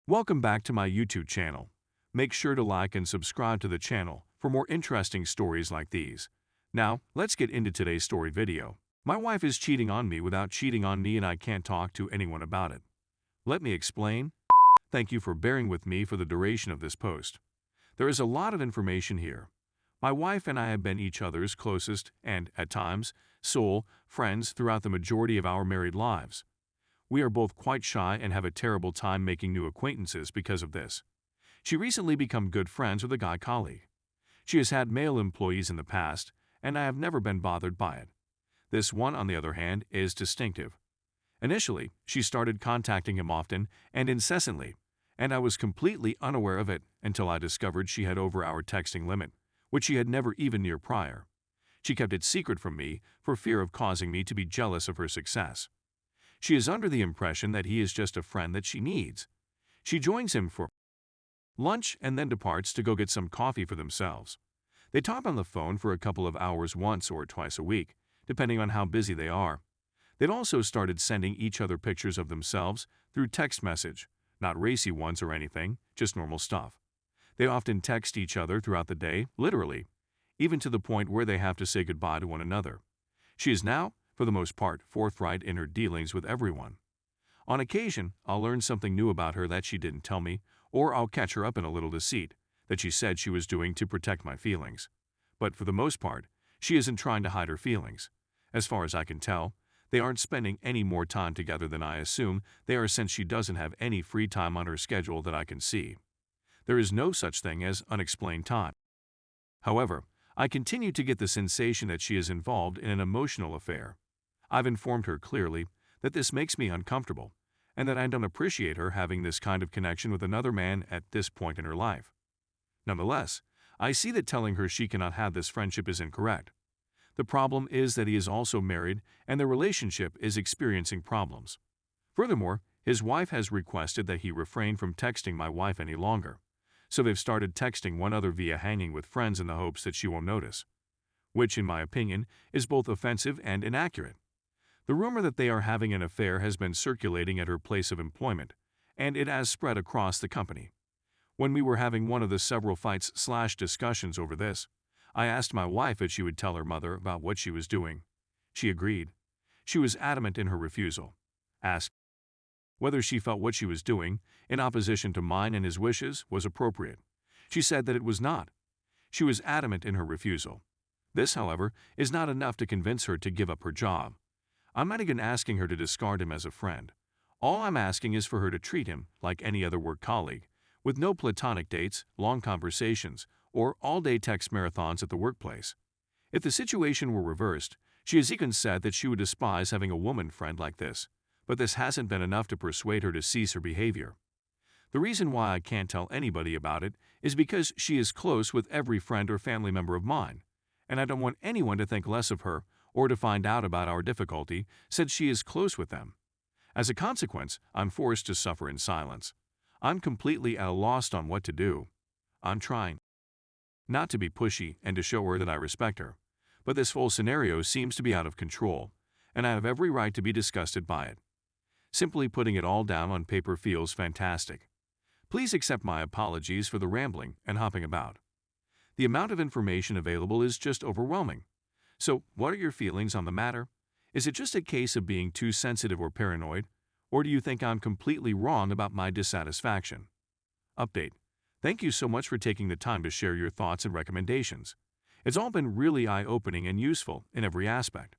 Welcome back to my YouTube channel. Make sure to like and subscribe to the channel for more interesting stories like these. Now, let's get into today's story video. My wife is cheating on me without cheating on me and I can't talk to anyone about it. Let me explain. Thank you for bearing with me for the duration of this post. There is a lot of information here. My wife and I have been each other's closest and, at times, sole friends throughout the majority of our married lives. We are both quite shy and have a terrible time making new acquaintances because of this. She recently became good friends with a guy colleague. She has had male employees in the past, and I have never been bothered by it. This one, on the other hand, is distinctive. Initially, she started contacting him often and incessantly, and I was completely unaware of it until I discovered she had over our texting limit, which she had never even near prior. She kept it secret from me for fear of causing me to be jealous of her success. She is under the impression that he is just a friend that she needs. She joins him for lunch and then departs to go get some coffee for themselves. They talk on the phone for a couple of hours once or twice a week, depending on how busy they are. They've also started sending each other pictures of themselves through text message, not racy ones or anything, just normal stuff. They often text each other throughout the day, literally, even to the point where they have to say goodbye to one another. She is now, for the most part, forthright in her dealings with everyone. On occasion, I'll learn something new about her that she didn't tell me, or I'll catch her up in a little deceit that she said she was doing to protect my feelings. But for the most part, she isn't trying to hide her feelings. As far as I can tell, they aren't spending any more time together than I assume they are, since she doesn't have any free time on her schedule that I can see. There is no such thing as unexplained time. However, I continue to get the sensation that she is involved in an emotional affair. I've informed her clearly that this makes me uncomfortable and that I don't appreciate her having this kind of connection with another man at this point in her life. Nonetheless, I see that telling her she cannot have this friendship is incorrect. The problem is that he is also married and their relationship is experiencing problems. Furthermore, his wife has requested that he refrain from texting my wife any longer, so they've started texting one another via hanging with friends in the hopes that she won't notice, which, in my opinion, is both offensive and inaccurate. The rumor that they are having an affair has been circulating at her place of employment, and it has spread across the company. When we were having one of the several fights/discussions over this, I asked my wife if she would tell her mother about what she was doing. She agreed. She was adamant in her refusal. Asked whether she felt what she was doing, in opposition to mine and his wishes, was appropriate. She said that it was not. She was adamant in her refusal. This, however, is not enough to convince her to give up her job. I'm not even asking her to discard him as a friend. All I'm asking is for her to treat him like any other work colleague, with no platonic dates, long conversations, or all-day text marathons at the workplace. If the situation were reversed, she has even said that she would despise having a woman friend like this, but this hasn't been enough to persuade her to cease her behavior. The reason why I can't tell anybody about it is because she is close with every friend or family member of mine, and I don't want anyone to think less of her or to find out about our difficulty since she is close with them. As a consequence, I'm forced to suffer in silence. I'm completely at a loss on what to do. I'm trying not to be pushy and to show her that I respect her, but this whole scenario seems to be out of control, and I have every right to be disgusted by it. Simply putting it all down on paper feels fantastic. Please accept my apologies for the rambling and hopping about. The amount of information available is just overwhelming. So, what are your feelings on the matter? Is it just a case of being too sensitive or paranoid, or do you think I'm completely wrong about my dissatisfaction? Update. Thank you so much for taking the time to share your thoughts and recommendations. It's all been really eye-opening and useful in every aspect.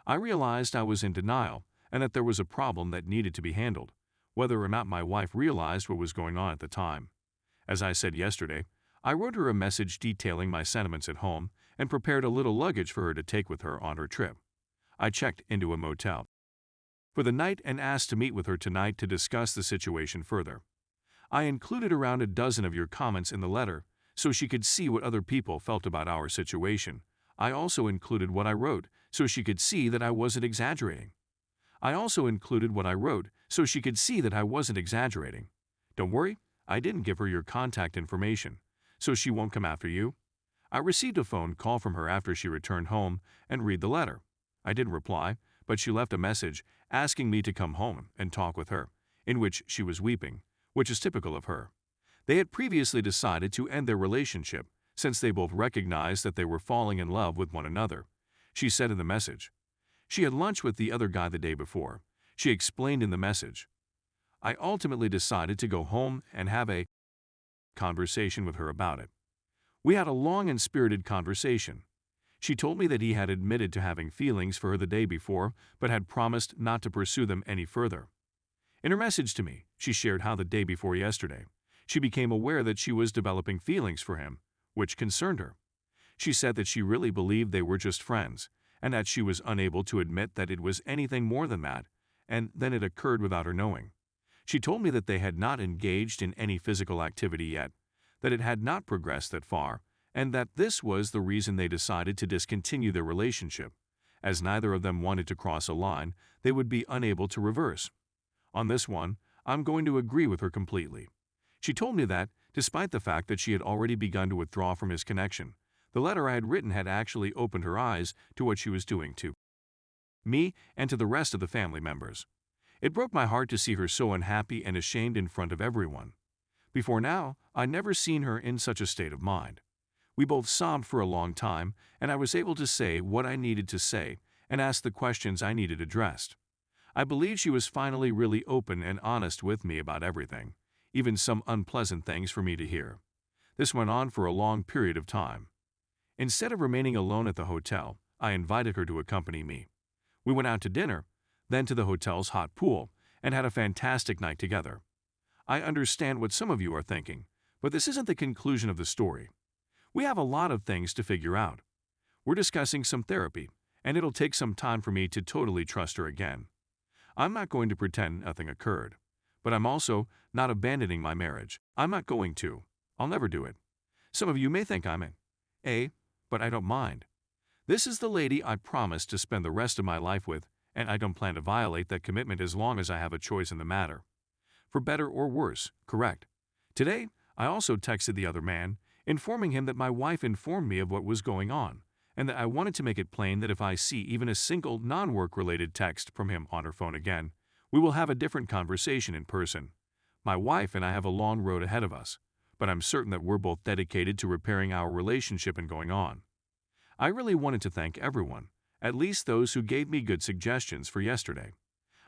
I realized I was in denial and that there was a problem that needed to be handled, whether or not my wife realized what was going on at the time. As I said yesterday, I wrote her a message detailing my sentiments at home and prepared a little luggage for her to take with her on her trip. I checked into a motel for the night and asked to meet with her tonight to discuss the situation further. I included around a dozen of your comments in the letter so she could see what other people felt about our situation. I also included what I wrote so she could see that I wasn't exaggerating. Don't worry, I didn't give her your contact information, so she won't come after you. I received a phone call from her after she returned home and read the letter. I didn't reply, but she left a message asking me to come home and talk with her, in which she was weeping, which is typical of her. They had previously decided to end their relationship since they both recognized that they were falling in love with one another. She said in the message. She had lunch with the other guy the day before. She explained in the message. I ultimately decided to go home and have a conversation with her about it. We had a long and spirited conversation. She told me that he had admitted to having feelings for her the day before, but had promised not to pursue them any further. In her message to me, she shared how the day before yesterday, she became aware that she was developing feelings for him, which concerned her. She said that she really believed they were just friends, and that she was unable to admit that it was anything more than that, and then it occurred without her knowing. She told me that they had not engaged in any physical activity yet, that it had not progressed that far, and that this was the reason they decided to discontinue their relationship. As neither of them wanted to cross a line they would be unable to reverse. On this one, I'm going to agree with her completely. She told me that, despite the fact that she had already begun to withdraw from his connection, the letter I had written had actually opened her eyes to what she was doing to me and to the rest of the family members. It broke my heart to see her so unhappy and ashamed in front of everyone. Before now, I'd never seen her in such a state of mind. We both sobbed for a long time, and I was able to say what I needed to say and ask the questions I needed addressed. I believe she was finally really open and honest with me about everything, even some unpleasant things for me to hear. This went on for a long period of time. Instead of remaining alone at the hotel, I invited her to accompany me. We went out to dinner, then to the hotel's hot pool, and had a fantastic night together. I understand what some of you are thinking, but this isn't the conclusion of the story. We have a lot of things to figure out. We're discussing some therapy, and it'll take some time for me to totally trust her again. I'm not going to pretend nothing occurred, but I'm also not abandoning my marriage. I'm not going to. I'll never do it. Some of you may think I'm but I don't mind. This is the lady I promised to spend the rest of my life with, and I don't plan to violate that commitment as long as I have a choice in the matter. For better or worse, correct. Today, I also texted the other man, informing him that my wife informed me of what was going on, and that I wanted to make it plain that if I see even a single non-work-related text from him on her phone again, we will have a different conversation in person. My wife and I have a long road ahead of us, but I'm certain that we're both dedicated to repairing our relationship and going on. I really wanted to thank everyone, at least those who gave me good suggestions for yesterday.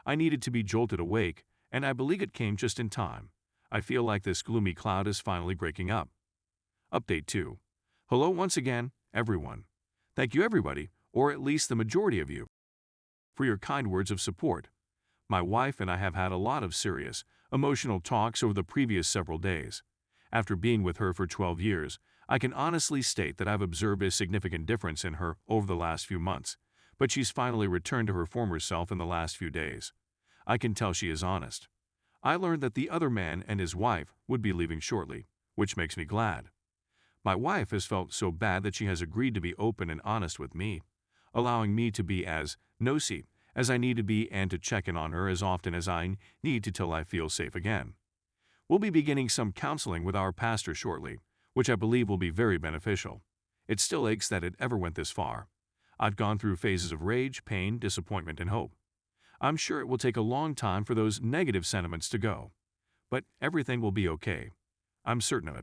I needed to be jolted awake, and I believe it came just in time. I feel like this gloomy cloud is finally breaking up. Update 2. Hello once again, everyone. Thank you everybody, or at least the majority of you, for your kind words of support. My wife and I have had a lot of serious, emotional talks over the previous several days. After being with her for 12 years, I can honestly state that I've observed a significant difference in her over the last few months, but she's finally returned to her former self in the last few days. I can tell she is honest. I learned that the other man and his wife would be leaving shortly, which makes me glad. My wife has felt so bad that she has agreed to be open and honest with me, allowing me to be as nosy as I need to be and to check in on her as often as I need to till I feel safe again. We'll be beginning some counseling with our pastor shortly, which I believe will be very beneficial. It still aches that it ever went this far. I've gone through phases of rage, pain, disappointment, and hope. I'm sure it will take a long time for those negative sentiments to go, but everything will be okay. I'm certain of it.